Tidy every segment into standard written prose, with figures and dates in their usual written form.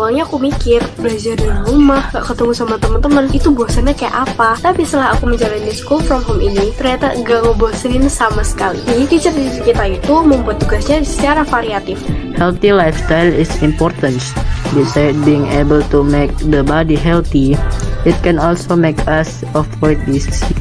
Awalnya aku mikir belajar dari rumah, gak ketemu sama teman-teman, itu bosannya kayak apa. Tapi setelah aku menjalani school from home ini, ternyata gak ngebosenin sama sekali. Jadi teacher-teacher kita itu membuat tugasnya secara variatif. Healthy lifestyle is important. Besides being able to make the body healthy, it can also make us avoid disease.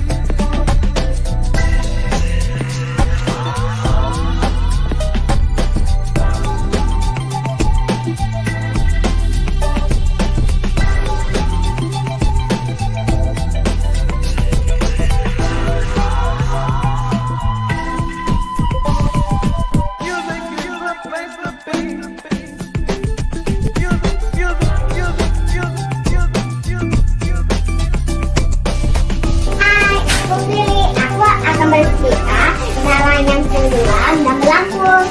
Bercerita cara yang tenggelam dan melambung.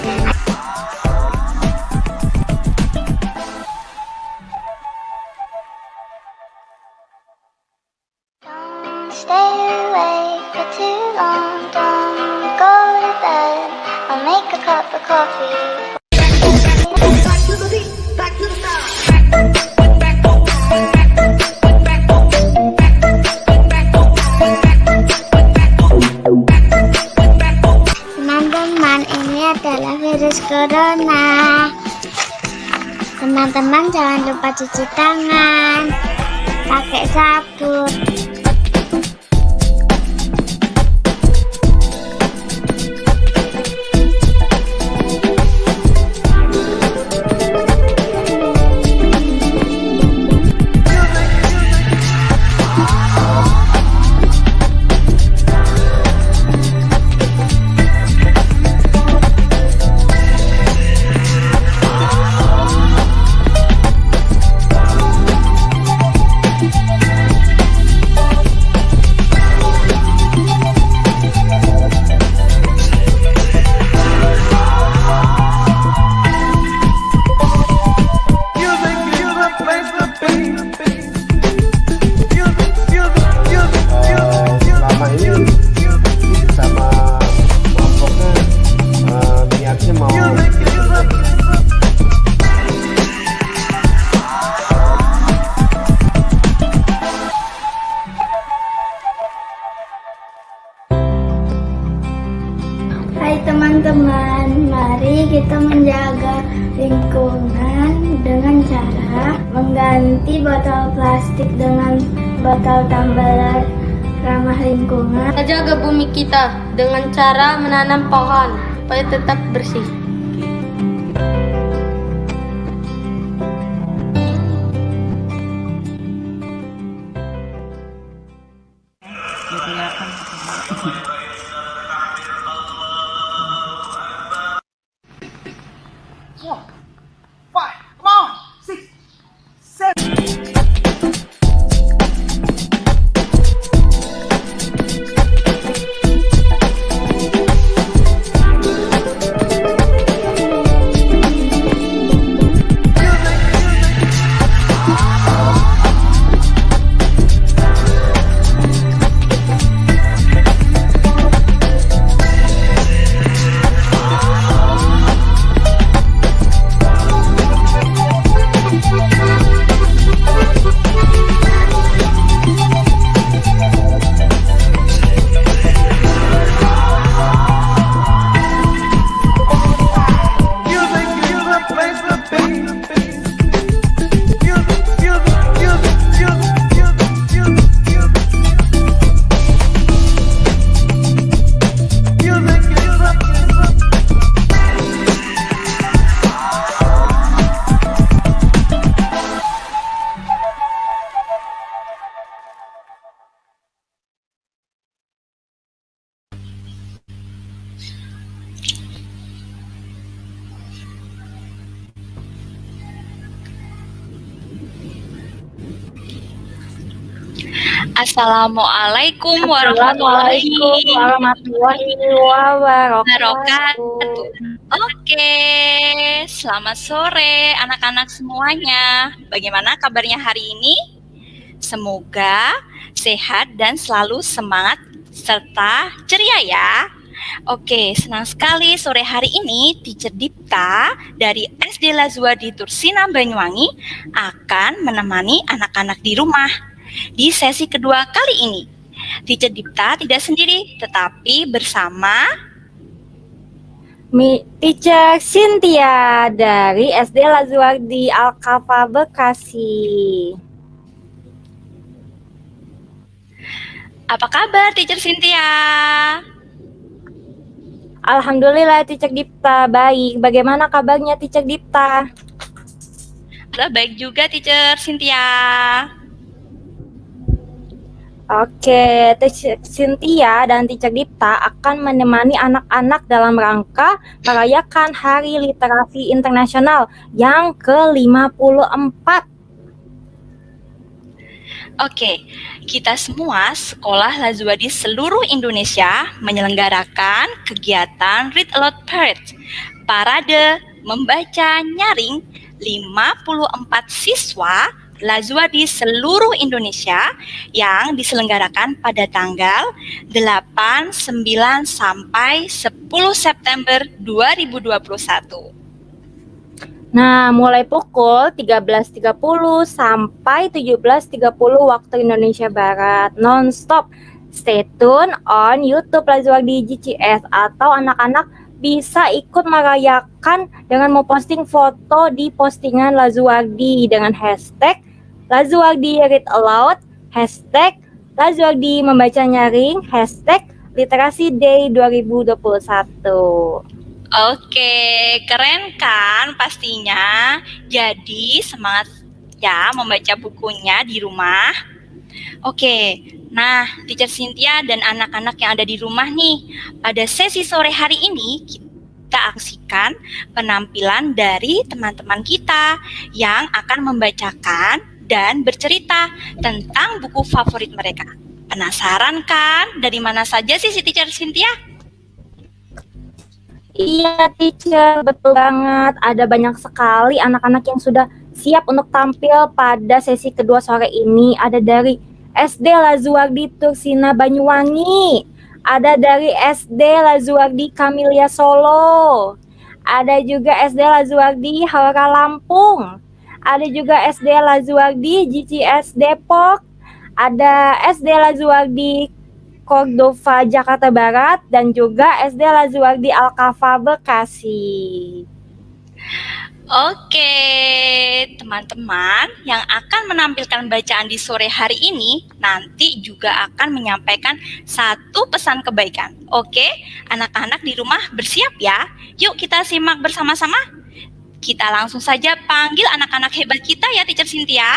Don't stay awake for too long. Don't go to bed. I'll make a cup of coffee. Teman-teman, ini adalah virus corona. Teman-teman jangan lupa cuci tangan, pakai sabun. Selama ini sama kelompoknya niatnya mau Hai teman-teman, mari kita menjaga lingkungan dengan cara mengganti botol plastik dengan botol tumbler ramah lingkungan. Kita jaga bumi kita dengan cara menanam pohon supaya tetap bersih. Assalamualaikum warahmatullahi wabarakatuh. Oke, selamat sore anak-anak semuanya. Bagaimana kabarnya hari ini? Semoga sehat dan selalu semangat serta ceria ya. Oke, senang sekali sore hari ini Teacher Dipta dari SD Lazuardi Tursina Banyuwangi akan menemani anak-anak di rumah di sesi kedua kali ini. Teacher Dipta tidak sendiri, tetapi bersama Teacher Cynthia dari SD Lazuardi Alkafa Bekasi. apa kabar Teacher Cynthia? Alhamdulillah Teacher Dipta, baik. Bagaimana kabarnya Teacher Dipta? Baik juga Teacher Cynthia. Oke, Teacher Cynthia dan Teacher Dipta akan menemani anak-anak dalam rangka merayakan Hari Literasi Internasional yang ke-54. Oke, kita semua sekolah Lazuardi seluruh Indonesia menyelenggarakan kegiatan Read Aloud Parade, parade membaca nyaring 54 siswa Lazuardi seluruh Indonesia yang diselenggarakan pada tanggal 8, 9, sampai 10 September 2021. Nah, mulai pukul 13.30 sampai 17.30 waktu Indonesia Barat, non-stop. Stay tune on YouTube Lazuardi GCS atau anak-anak bisa ikut merayakan dengan memposting foto di postingan Lazuardi dengan hashtag Lazuardi Read Aloud, hashtag Lazuardi Membaca Nyaring, hashtag Literasi Day 2021. Oke, keren kan pastinya. Jadi semangat ya membaca bukunya di rumah. Oke, nah Teacher Cynthia dan anak-anak yang ada di rumah nih, pada sesi sore hari ini kita aksikan penampilan dari teman-teman kita yang akan membacakan dan bercerita tentang buku favorit mereka. Penasaran kan dari mana saja sih si Teacher Cynthia? Iya, Teacher, betul banget. Ada banyak sekali anak-anak yang sudah siap untuk tampil pada sesi kedua sore ini. Ada dari SD Lazuardi Tursina Banyuwangi, ada dari SD Lazuardi Kamilia Solo, ada juga SD Lazuardi Haura Lampung, ada juga SD Lazuardi GCS Depok, ada SD Lazuardi Cordova Jakarta Barat, dan juga SD Lazuardi Alkafa Bekasi. Oke, teman-teman yang akan menampilkan bacaan di sore hari ini nanti juga akan menyampaikan satu pesan kebaikan. Oke, anak-anak di rumah bersiap ya. Yuk kita simak bersama-sama. Kita langsung saja panggil anak-anak hebat kita ya Teacher Cynthia.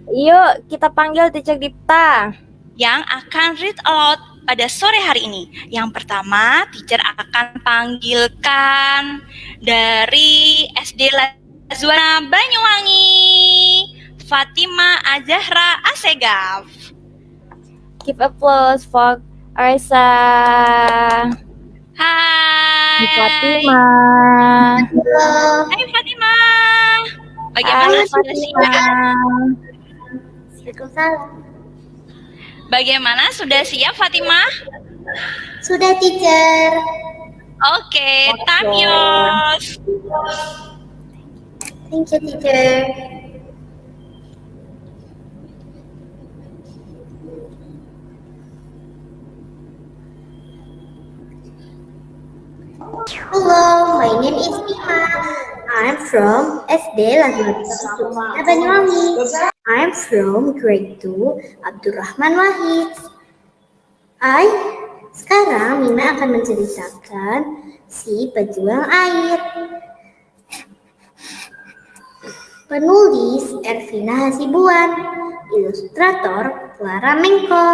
Yuk kita panggil Teacher Dipta yang akan read aloud pada sore hari ini. Yang pertama, teacher akan panggilkan dari SD Lazuardi Banyuwangi, Fatima Azahra Asegaf. Give applause for Arisa. Hai Fatima. Hai Fatima. Bagaimana sudah siap? Waalaikumsalam. Bagaimana sudah siap Fatima? Sudah, Teacher. Oke, time yours. Thank you, Teacher. Hello, my name is Bima. I'm from SD Lazuardi Tursina Banyuwangi. I'm from grade 2 Abdurrahman Wahid. Sekarang Mina akan menceritakan si pejuang air. Penulis Ervina Hasibuan, ilustrator Clara Mengko.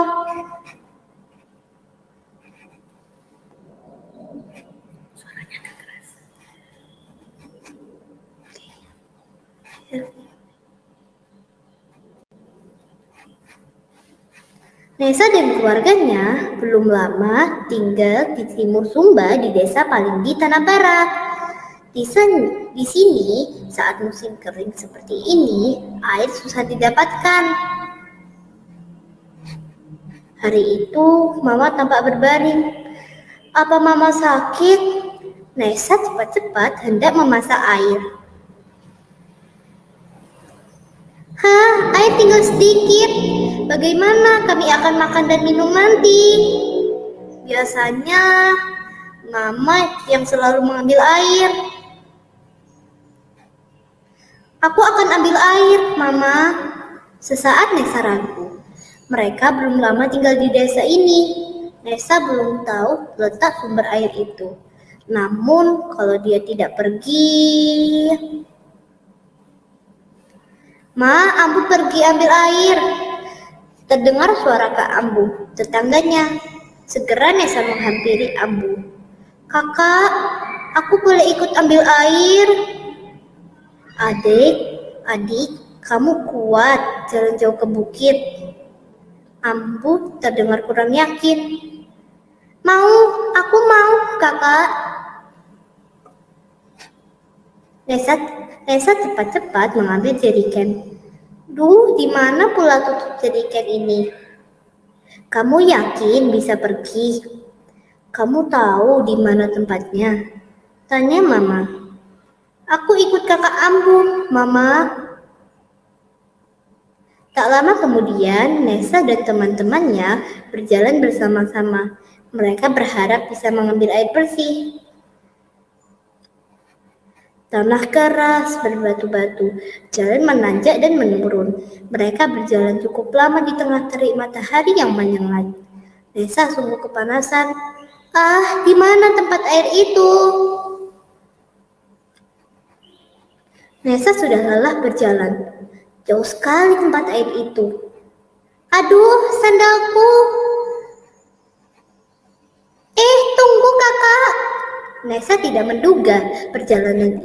Nesa dan keluarganya belum lama tinggal di timur Sumba di desa Palinggi, Tanah Barat. Di sini, saat musim kering seperti ini, air susah didapatkan. Hari itu, Mama tampak berbaring. Apa mama sakit? Nesa cepat-cepat hendak memasak air. Hah, air tinggal sedikit. Bagaimana kami akan makan dan minum nanti? Biasanya mama yang selalu mengambil air. Aku akan ambil air, mama. Sesaat Nesa ragu. Mereka belum lama tinggal di desa ini. Nesa belum tahu letak sumber air itu. Namun kalau dia tidak pergi... Ma, Ambu pergi ambil air. Terdengar suara Kak Ambu, tetangganya. Segera Nesa menghampiri Ambu. Kakak, aku boleh ikut ambil air? Adik, kamu kuat jalan jauh ke bukit. Ambu terdengar kurang yakin. Aku mau, kakak. Nesa cepat-cepat mengambil jerigen. Duh, di mana pula tutup jerigen ini? Kamu yakin bisa pergi? Kamu tahu di mana tempatnya? Tanya mama. Aku ikut kakak Ambu, mama. Tak lama kemudian, Nesa dan teman-temannya berjalan bersama-sama. Mereka berharap bisa mengambil air bersih. Tanah keras, berbatu-batu, jalan menanjak dan menurun. Mereka berjalan cukup lama di tengah terik matahari yang menyala. Nesa sungguh kepanasan. Ah, di mana tempat air itu? Nesa sudah lelah berjalan. Jauh sekali tempat air itu. Aduh, sandalku. Tunggu kakak. Nesa tidak menduga perjalanan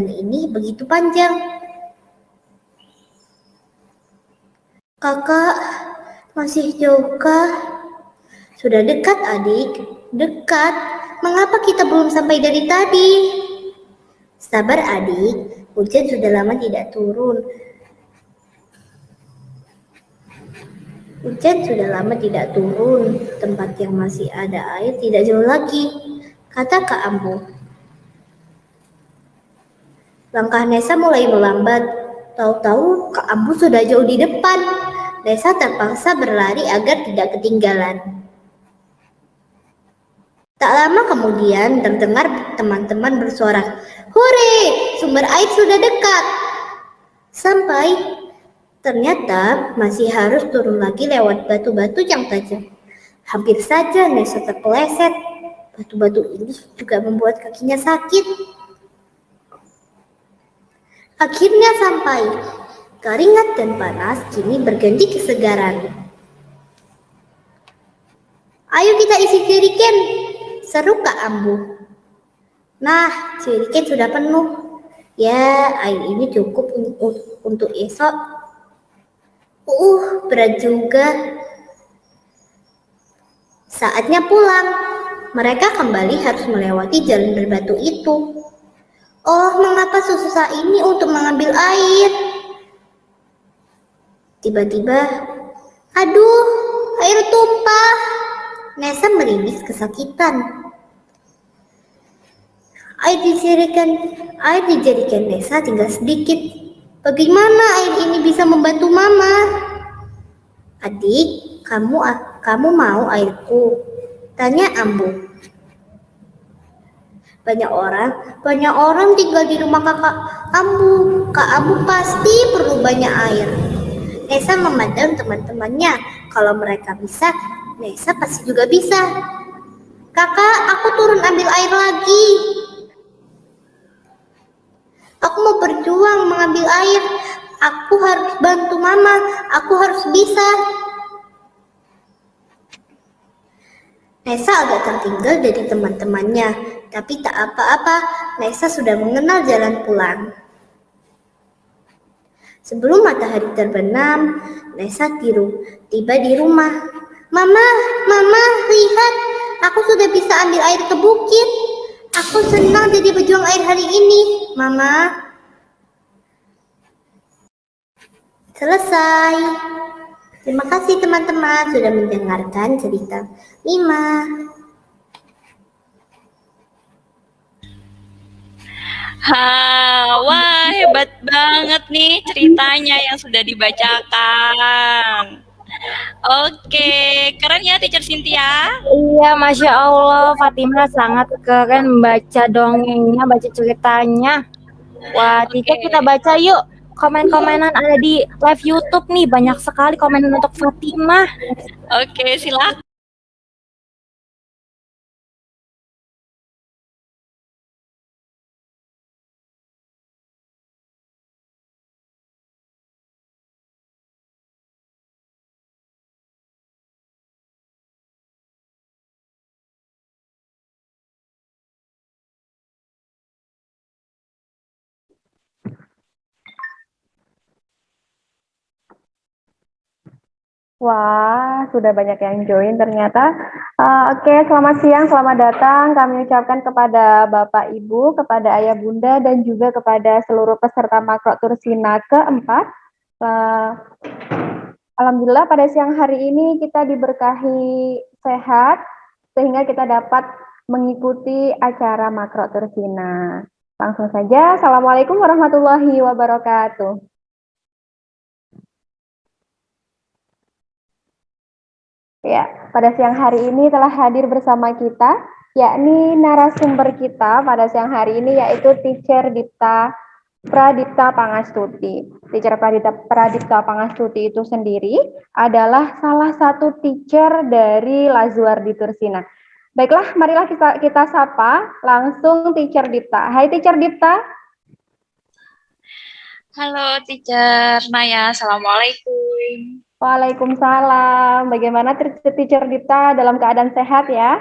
ini begitu panjang. Kakak, masih jauhkah? Sudah dekat, adik. Dekat. Mengapa kita belum sampai dari tadi? Sabar, adik. Hujan sudah lama tidak turun. Tempat yang masih ada air tidak jauh lagi, kata Kak Ambu. Langkah Nesa mulai melambat. Tahu-tahu Kak Ambu sudah jauh di depan. Nesa terpaksa berlari agar tidak ketinggalan. Tak lama kemudian terdengar teman-teman bersorak, "Hore, sumber air sudah dekat!" Sampai ternyata masih harus turun lagi lewat batu-batu yang tajam. Hampir saja Nesa terpeleset. Batu-batu ini juga membuat kakinya sakit. Akhirnya sampai. Keringat dan panas kini berganti kesegaran. Ayo kita isi jerigen, seru Kak Ambu. Nah, jerigen sudah penuh. Ya, air ini cukup untuk esok. Berat juga. Saatnya pulang. Mereka kembali harus melewati jalan berbatu itu. Oh, mengapa susah ini untuk mengambil air? Tiba-tiba, aduh, air tumpah. Nesa meringis kesakitan. Air di jerigen Nesa tinggal sedikit. Bagaimana air ini bisa membantu Mama? Adik, kamu mau airku? Tanya Ambu. Banyak orang tinggal di rumah kakak Ambu. Kak Ambu pasti perlu banyak air. Nesa memandang teman-temannya. Kalau mereka bisa, Nesa pasti juga bisa. Kakak, aku turun ambil air lagi. Aku mau berjuang mengambil air. Aku harus bantu Mama. Aku harus bisa. Nesa agak tertinggal dari teman-temannya, tapi tak apa-apa. Nesa sudah mengenal jalan pulang. Sebelum matahari terbenam, Nesa tiba di rumah. Mama, lihat. Aku sudah bisa ambil air ke bukit. Aku senang jadi pejuang air hari ini, Mama. Selesai. Terima kasih teman-teman sudah mendengarkan cerita Mima. Wah, hebat banget nih ceritanya yang sudah dibacakan. Oke, keren ya Teacher Cynthia. Iya, Masya Allah, Fatima sangat keren baca dongengnya, baca ceritanya. Wah, teacher Oke, kita baca yuk. Komen-komenan ada di live YouTube nih, banyak sekali komenan untuk Fatima. oke, silakan. Wah, sudah banyak yang join ternyata. Oke, selamat siang, selamat datang. Kami ucapkan kepada Bapak Ibu, kepada Ayah Bunda, dan juga kepada seluruh peserta Makro Tursina keempat. Alhamdulillah pada siang hari ini kita diberkahi sehat, sehingga kita dapat mengikuti acara Makro Tursina. Langsung saja, Assalamualaikum warahmatullahi wabarakatuh. Ya, pada siang hari ini telah hadir bersama kita, yakni narasumber kita pada siang hari ini yaitu Teacher Pradipta Pangastuti. Teacher Pradipta Pangastuti itu sendiri adalah salah satu teacher dari Lazuardi Tursina. Baiklah, marilah kita sapa langsung Teacher Dipta. Hai Teacher Dipta. Halo Teacher Naya, Assalamualaikum. Waalaikumsalam. Bagaimana Teacher Dipta dalam keadaan sehat ya?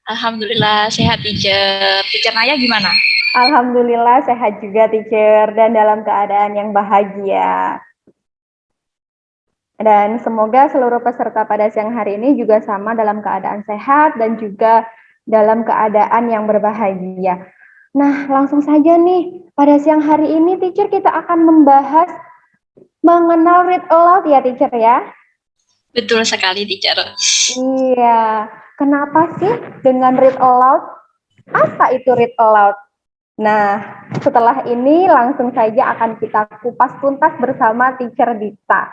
Alhamdulillah sehat Teacher. Teacher Naya gimana? Alhamdulillah sehat juga teacher dan dalam keadaan yang bahagia. Dan semoga seluruh peserta pada siang hari ini juga sama dalam keadaan sehat dan juga dalam keadaan yang berbahagia. Nah, langsung saja nih, pada siang hari ini teacher kita akan membahas mengenal read aloud ya teacher ya? Betul sekali Teacher. Iya, kenapa sih dengan read aloud? Apa itu read aloud? Nah, setelah ini langsung saja akan kita kupas tuntas bersama Teacher Dita.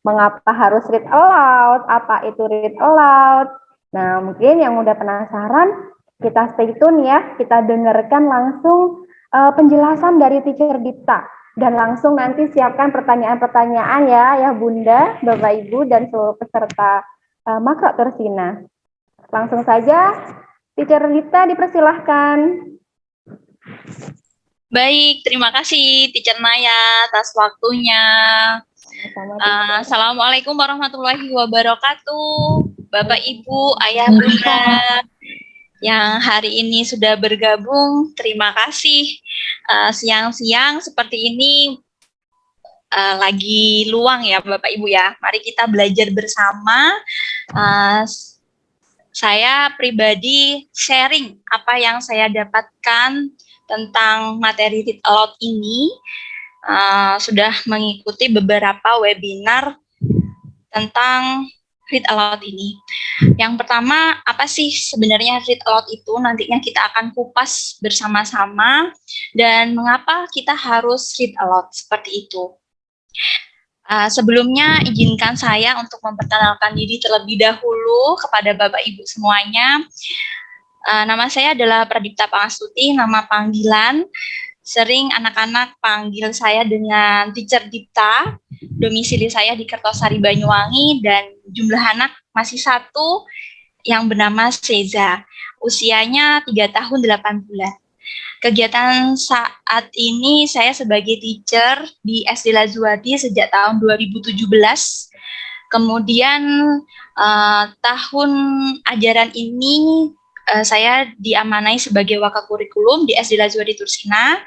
Mengapa harus read aloud? Apa itu read aloud? Nah, mungkin yang udah penasaran, kita stay tune ya. Kita dengarkan langsung penjelasan dari Teacher Dita. Dan langsung nanti siapkan pertanyaan-pertanyaan ya Bunda, Bapak Ibu, dan seluruh peserta Makro Tursina. Langsung saja, Teacher Dita dipersilahkan. Baik, terima kasih Teacher Naya atas waktunya. Assalamualaikum warahmatullahi wabarakatuh. Bapak, Ibu, Ayah, Bunda yang hari ini sudah bergabung, terima kasih. Siang-siang seperti ini lagi luang ya Bapak Ibu ya. Mari kita belajar bersama. Saya pribadi sharing apa yang saya dapatkan tentang materi read aloud ini. Sudah mengikuti beberapa webinar tentang read aloud ini. Yang pertama, apa sih sebenarnya read aloud itu? Nantinya kita akan kupas bersama-sama dan mengapa kita harus read aloud seperti itu. Sebelumnya izinkan saya untuk memperkenalkan diri terlebih dahulu kepada Bapak Ibu semuanya. Nama saya adalah Pradipta Pangastuti, nama panggilan. Sering anak-anak panggil saya dengan Teacher Dipta. Domisili saya di Kertosari, Banyuwangi, dan jumlah anak masih satu yang bernama Seza. Usianya 3 tahun 8 bulan. Kegiatan saat ini saya sebagai teacher di SD Lazuardi sejak tahun 2017. Kemudian tahun ajaran ini saya diamanai sebagai wakil kurikulum di SD Lazuardi Tursina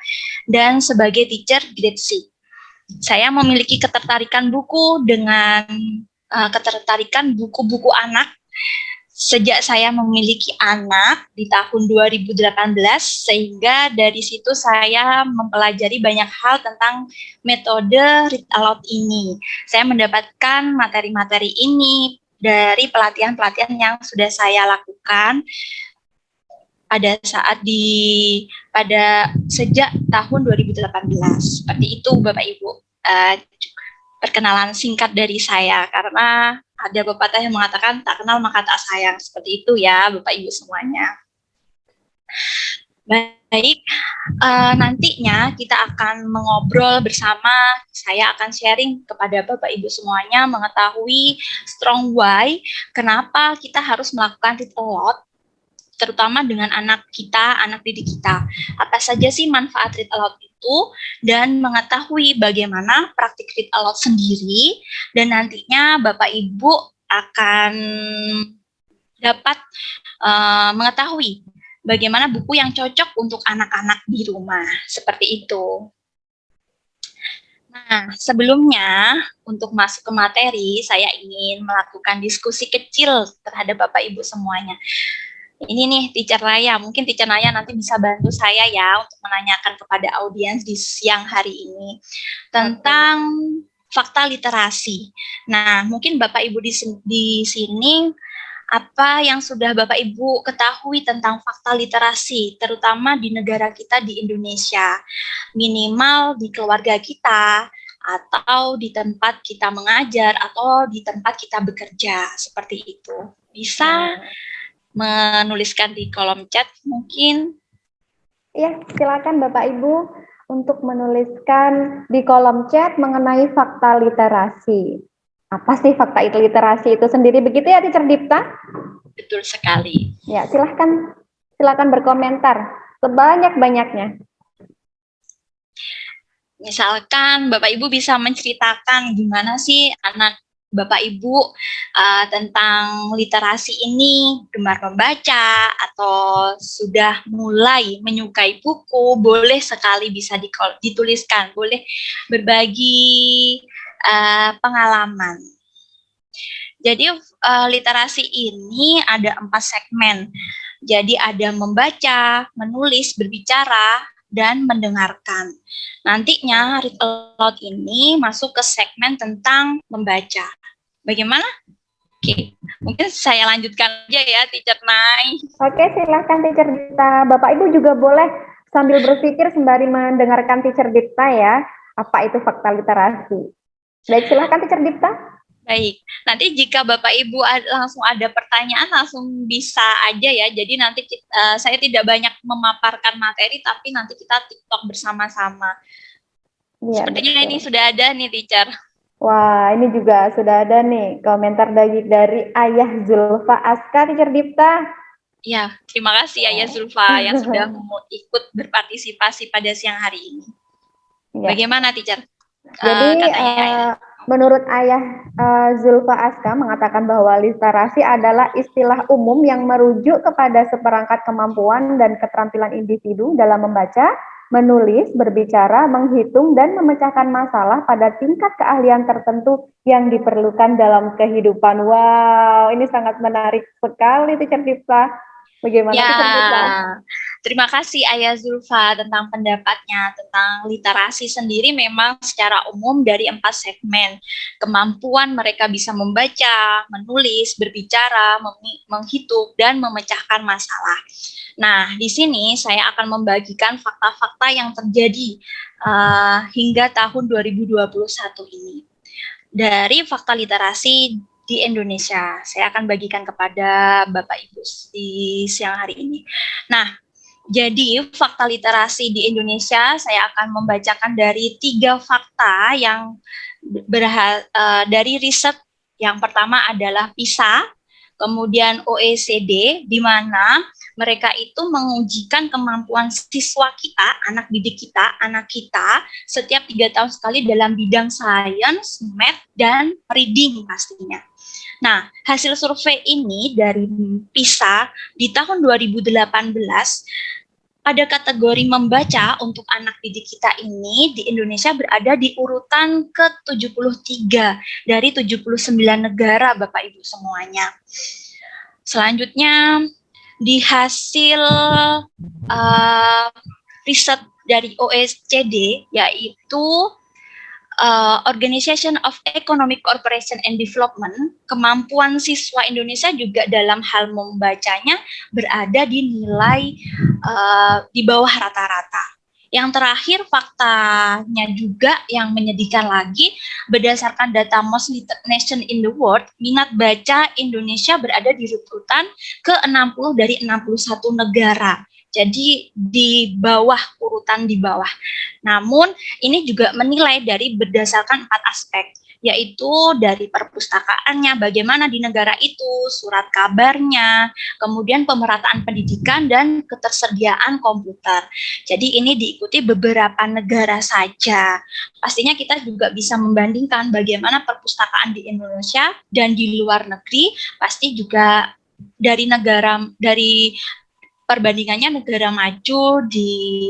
dan sebagai teacher grade C. Saya memiliki ketertarikan buku dengan ketertarikan buku-buku anak. sejak saya memiliki anak di tahun 2018, sehingga dari situ saya mempelajari banyak hal tentang metode read aloud ini. Saya mendapatkan materi-materi ini dari pelatihan-pelatihan yang sudah saya lakukan pada sejak tahun 2018. Seperti itu Bapak Ibu. Perkenalan singkat dari saya, karena ada pepatah yang mengatakan tak kenal maka tak sayang. Seperti itu ya Bapak Ibu semuanya. Baik, nantinya kita akan mengobrol bersama, saya akan sharing kepada Bapak Ibu semuanya mengetahui strong why, kenapa kita harus melakukan read aloud, terutama dengan anak kita, anak didik kita. Apa saja sih manfaat read aloud itu, dan mengetahui bagaimana praktik read aloud sendiri, dan nantinya Bapak Ibu akan dapat mengetahui bagaimana buku yang cocok untuk anak-anak di rumah, seperti itu. Nah, sebelumnya untuk masuk ke materi, saya ingin melakukan diskusi kecil terhadap Bapak Ibu semuanya. Ini nih Teacher Naya, mungkin Teacher Naya nanti bisa bantu saya ya untuk menanyakan kepada audiens di siang hari ini tentang fakta literasi. Nah, mungkin Bapak Ibu di sini apa yang sudah Bapak Ibu ketahui tentang fakta literasi, terutama di negara kita di Indonesia, minimal di keluarga kita, atau di tempat kita mengajar, atau di tempat kita bekerja, seperti itu. Bisa menuliskan di kolom chat mungkin. Ya, silakan Bapak Ibu untuk menuliskan di kolom chat mengenai fakta literasi. Apa sih fakta literasi itu sendiri, begitu ya Teacher Dipta? Betul sekali. Ya, silakan berkomentar sebanyak-banyaknya. Misalkan Bapak Ibu bisa menceritakan gimana sih anak Bapak Ibu tentang literasi ini, gemar membaca atau sudah mulai menyukai buku, boleh sekali bisa dituliskan, boleh berbagi pengalaman. Jadi literasi ini ada 4 segmen. Jadi ada membaca, menulis, berbicara, dan mendengarkan. Nantinya read aloud ini masuk ke segmen tentang membaca. Bagaimana? Oke, mungkin saya lanjutkan aja ya Teacher Nay. Oke, silakan Teacher Dipta. Bapak Ibu juga boleh sambil berpikir sembari mendengarkan Teacher Dipta ya, apa itu fakta literasi. Baik, silakan Teacher Dipta. Baik, nanti jika Bapak Ibu langsung ada pertanyaan langsung bisa aja ya. Jadi nanti saya tidak banyak memaparkan materi, tapi nanti kita TikTok bersama-sama. Ya, sepertinya betul. Ini sudah ada nih, Teacher. Wah, ini juga sudah ada nih komentar dari Ayah Zulfa Aska, Teacher Dipta. Ya, terima kasih Ayah Zulfa yang sudah ikut berpartisipasi pada siang hari ini. Ya. Bagaimana, Teacher? Jadi, menurut Ayah Zulfa Aska mengatakan bahwa literasi adalah istilah umum yang merujuk kepada seperangkat kemampuan dan keterampilan individu dalam membaca, menulis, berbicara, menghitung, dan memecahkan masalah pada tingkat keahlian tertentu yang diperlukan dalam kehidupan. Wow, ini sangat menarik sekali, Teacher Dipta. Bagaimana Teacher Dipta? Terima kasih Ayah Zulfa tentang pendapatnya tentang literasi sendiri. Memang secara umum dari 4 segmen, kemampuan mereka bisa membaca, menulis, berbicara, menghitung, dan memecahkan masalah. Nah, di sini saya akan membagikan fakta-fakta yang terjadi hingga tahun 2021 ini. Dari fakta literasi di Indonesia, saya akan bagikan kepada Bapak Ibu di siang hari ini. Nah, jadi fakta literasi di Indonesia saya akan membacakan dari 3 fakta yang dari riset. Yang pertama adalah PISA, kemudian OECD, di mana mereka itu mengujikan kemampuan siswa kita, anak didik kita, anak kita, setiap 3 tahun sekali dalam bidang sains, math, dan reading pastinya. Nah, hasil survei ini dari PISA di tahun 2018, pada kategori membaca untuk anak didik kita ini di Indonesia berada di urutan ke-73 dari 79 negara, Bapak Ibu semuanya. Selanjutnya, di hasil riset dari OECD, yaitu Organization of Economic Cooperation and Development, kemampuan siswa Indonesia juga dalam hal membacanya berada di nilai di bawah rata-rata. Yang terakhir, faktanya juga yang menyedihkan lagi, berdasarkan data Most Literate Nation in the World, minat baca Indonesia berada di urutan ke-60 dari 61 negara. Jadi di bawah, urutan di bawah. Namun ini juga menilai dari berdasarkan 4 aspek, yaitu dari perpustakaannya, bagaimana di negara itu, surat kabarnya, kemudian pemerataan pendidikan, dan ketersediaan komputer. Jadi ini diikuti beberapa negara saja. Pastinya kita juga bisa membandingkan bagaimana perpustakaan di Indonesia dan di luar negeri, pasti juga dari perbandingannya negara maju di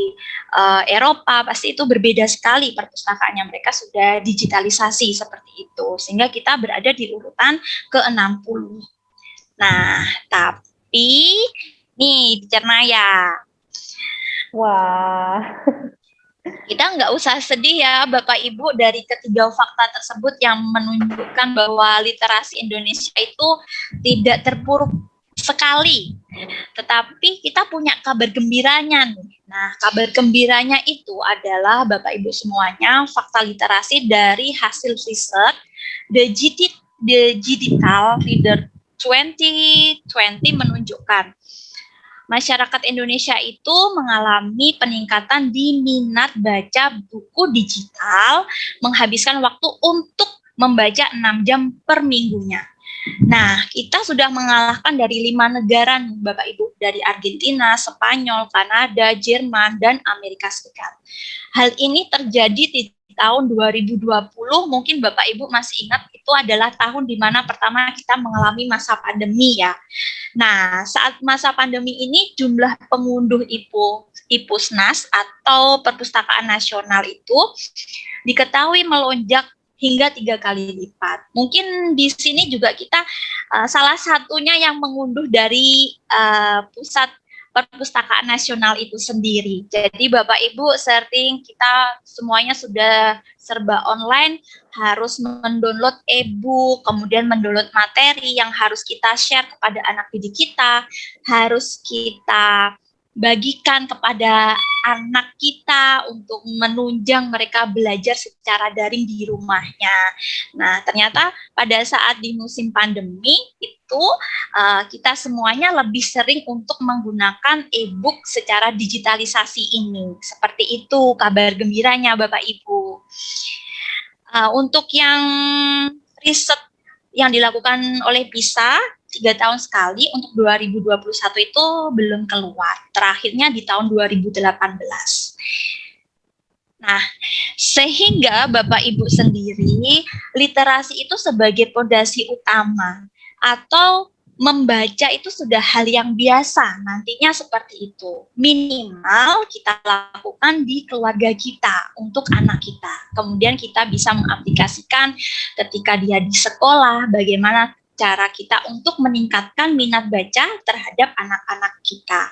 Eropa, pasti itu berbeda sekali perpustakaannya, mereka sudah digitalisasi seperti itu, sehingga kita berada di urutan ke-60. Nah, tapi nih Teacher Naya, Wah, kita nggak usah sedih ya Bapak Ibu dari ketiga fakta tersebut yang menunjukkan bahwa literasi Indonesia itu tidak terpuruk sekali. Tetapi kita punya kabar gembiranya nih. Nah, kabar gembiranya itu adalah Bapak Ibu semuanya, fakta literasi dari hasil riset The Digital Reader 2020 menunjukkan masyarakat Indonesia itu mengalami peningkatan di minat baca buku digital, menghabiskan waktu untuk membaca 6 jam per minggunya. Nah, kita sudah mengalahkan dari 5 negara nih, Bapak Ibu, dari Argentina, Spanyol, Kanada, Jerman, dan Amerika Serikat. Hal ini terjadi di tahun 2020, mungkin Bapak Ibu masih ingat, itu adalah tahun di mana pertama kita mengalami masa pandemi ya. Nah, saat masa pandemi ini jumlah pengunduh IPUSNAS atau Perpustakaan Nasional itu diketahui melonjak hingga 3 kali lipat. Mungkin di sini juga kita salah satunya yang mengunduh dari Pusat Perpustakaan Nasional itu sendiri. Jadi Bapak Ibu sering kita semuanya sudah serba online, harus mendownload e-book, kemudian mendownload materi yang harus kita share kepada anak didik kita, harus kita bagikan kepada anak kita untuk menunjang mereka belajar secara daring di rumahnya. Nah, ternyata pada saat di musim pandemi itu kita semuanya lebih sering untuk menggunakan e-book secara digitalisasi ini. Seperti itu kabar gembiranya Bapak Ibu. Untuk yang riset yang dilakukan oleh PISA 3 tahun sekali untuk 2021 itu belum keluar. Terakhirnya di tahun 2018. Nah, sehingga Bapak Ibu sendiri, literasi itu sebagai fondasi utama atau membaca itu sudah hal yang biasa, nantinya seperti itu. Minimal kita lakukan di keluarga kita, untuk anak kita. Kemudian kita bisa mengaplikasikan ketika dia di sekolah, bagaimana cara kita untuk meningkatkan minat baca terhadap anak-anak kita.